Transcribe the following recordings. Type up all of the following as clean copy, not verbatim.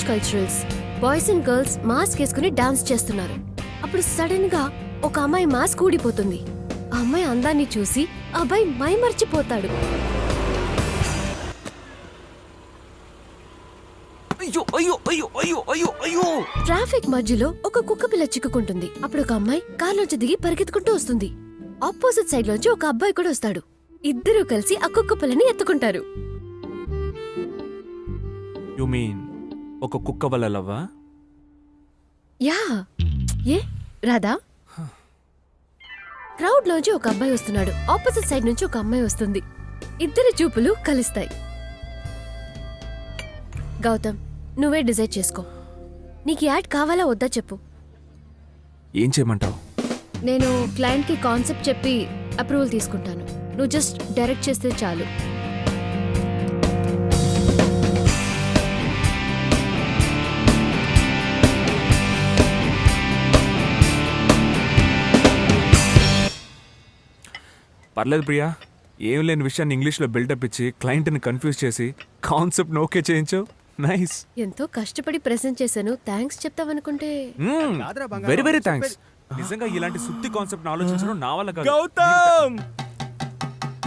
College culturals. Boys and girls mask వేసుకుని dance చేస్తున్నారు. అప్పుడు సడన్ గా ఒక అమ్మాయి మాస్క్ ఊడిపోతుంది. ఆ అమ్మాయి అందాన్ని చూసి ఆ అబ్బాయి మైమర్చిపోతాడు. అయ్యో అయ్యో అయ్యో అయ్యో అయ్యో అయ్యో! ట్రాఫిక్ మధ్యలో ఒక కుక్క పిల్ల చిక్కుకుంటుంది. అప్పుడు ఒక అమ్మాయి కార్లోంచి దిగి పరిగెత్తుకుంటూ వస్తుంది. ఆపోజిట్ సైడ్ లోంచి ఒక అబ్బాయి కూడా వస్తాడు. ఇద్దరూ కలిసి ఆ కుక్క పిల్లని ఎత్తుకుంటారు. యు మీన్ ఒక కుక్క వల్ల లవ్వా? యా. ఏ రాధా? క్రౌడ్ లోంచి ఒక అబ్బాయి వస్తున్నాడు. ఆపోజిట్ సైడ్ నుంచి ఒక అమ్మాయి వస్తుంది. ఇద్దరి చూపులు కలుస్తాయి. గౌతమ్, నువ్వే డిసైడ్ చేసుకో. నీకు యాడ్ కావాలా వద్దా చెప్పు. ఏం చేయమంటావు? నేను క్లయింట్ కి కాన్సెప్ట్ చెప్పి అప్రూవల్ తీసుకుంటాను. నువ్వు జస్ట్ డైరెక్ట్ చేస్తే చాలు. పర్లేదు ప్రియా, ఏం లేని విషయాన్ని ఇంగ్లీష్లో బిల్డప్ ఇచ్చి క్లయింట్ని కన్ఫ్యూజ్ చేసి కాన్సెప్ట్ ఓకే చేయించావు. నైస్. ఎంతో కష్టపడి ప్రెజెంట్ చేశాను. థ్యాంక్స్ చెప్తావనుకుంటే వెరీ వెరీ థ్యాంక్స్. నిజంగా ఇలాంటి సుత్తి కాన్సెప్ట్ ఆలోచించడం నా వల్ల కాదు. గౌతమ్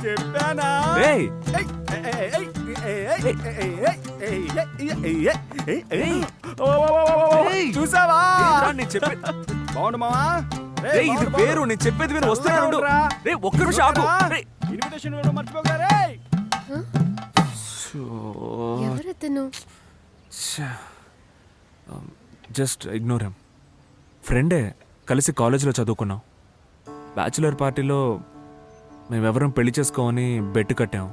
చెప్పానా? ఏయ్! చూసావా? ఏంట్రా నేను చెప్పే- బాగుండు మావా. రేయ్, ఇది పేరు, నేను చెప్పేది మీరు వస్తున్నాడు. రేయ్, ఒక్క నిమిషం ఆగు. రేయ్. ఇన్విటేషన్ ఇవ్వడం మర్చిపోగా రే. ఎవరతను? Just ignore him. ఫ్రెండే, కలిసి కాలేజీలో చదువుకున్నాం. బ్యాచులర్ పార్టీలో మేమెవరం పెళ్లి చేసుకోమని బెట్ కట్టాం.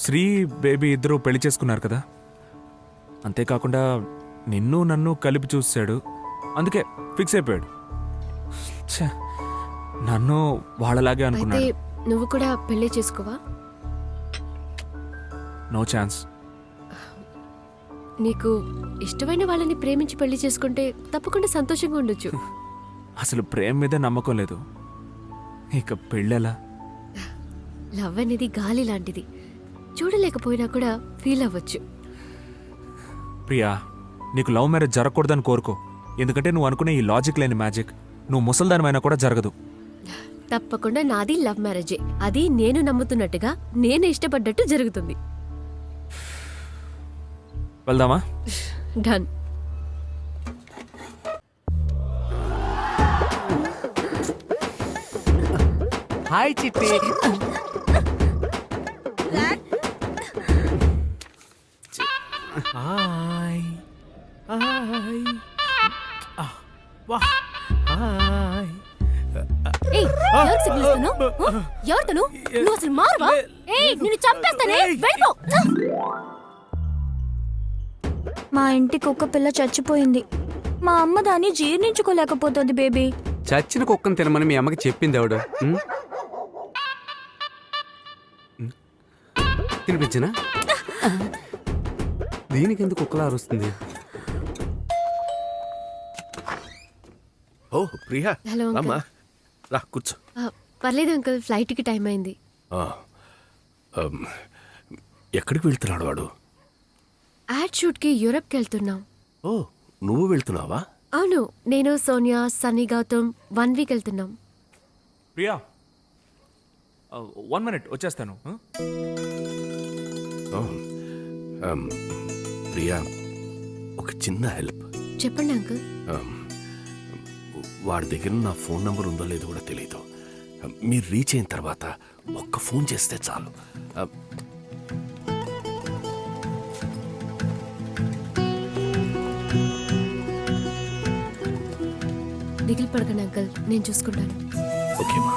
శ్రీ బేబీ ఇద్దరు పెళ్లి చేసుకున్నారు కదా. అంతేకాకుండా నిన్ను నన్ను కలిపి చూసాడు. అందుకే ఫిక్స్ అయిపోయాడు. ఛే, నన్ను వాళ్ళలాగే అయితే అనుకున్నాడు. నువ్వు కూడా పెళ్లి చేసుకోవా? No chance. నీకు ఇష్టమైన వాళ్ళని ప్రేమించి పెళ్లి చేసుకుంటే తప్పకుండా సంతోషంగా ఉండొచ్చు. అసలు ప్రేమ మీద నమ్మకం లేదు, ఇక పెళ్ళెలా? లవ్ అనేది గాలి లాంటిది. చూడలేకపోయినా కూడా ఫీల్ అవ్వచ్చు. ప్రియా, నీకు లవ్ మ్యారేజ్ జరగకూడదని కోరుకో. ఎందుకంటే నువ్వు అనుకునే ఈ లాజిక్ లేని మ్యాజిక్ నువ్వు ముసల్దానిమైనా కూడా జరగదు. తప్పకుండా నాది లవ్ మ్యారేజే. అది నేను నమ్ముతున్నట్టుగా నేను ఇష్టపడ్డట్టు జరుగుతుంది. వెళ్దామా? డన్. హాయ్ చిట్టి. హాయ్ హాయ్ వా హాయ్. ఏయ్, ఎవరికి సిగ్నల్ ఇస్తున్నావ్? ఎవరితను? నువ్వు అసలు మారవా? ఏయ్, నిన్ను చంపేస్తానే. వెళ్ళిపో. మా ఇంటి కుక్క పిల్ల చచ్చిపోయింది. మా అమ్మ దాన్ని జీర్ణించుకోలేకపోతుంది బేబీ. చచ్చిన కుక్కను తినమని మీ అమ్మకి చెప్పింది ఎవడు? తినిపించనా? దీనికి ఎందుకు కుక్కలా అరుస్తుంది? ఓ ప్రియా, హలో అంకుల్. అమ్మా రా కూర్చో. పర్లేదు అంకుల్, ఫ్లైట్ కి టైం అయింది. ఎక్కడికి వెళ్తున్నాడు వాడు? యాడ్ షూట్ కి యూరప్ కి వెళ్తున్నాం. ఓ, నువ్వు వెళ్తున్నావా? అవును, నేను సోనియా, సన్నీ, గౌతమ్ 1 వీక్ వెళ్తున్నాం. ప్రియా, 1 minute వచ్చేస్తాను. ఓ, ప్రియా, ఒక చిన్న హెల్ప్. చెప్పండి అంకుల్. వాడి దగ్గర నా ఫోన్ నంబర్ ఉందో లేదో కూడా తెలియదు. మీరు రీచ్ అయిన తర్వాత ఒక్క ఫోన్ చేస్తే చాలు. దిగులు పడకండి అంకుల్, నేను చూసుకుంటాను. ఓకేమా?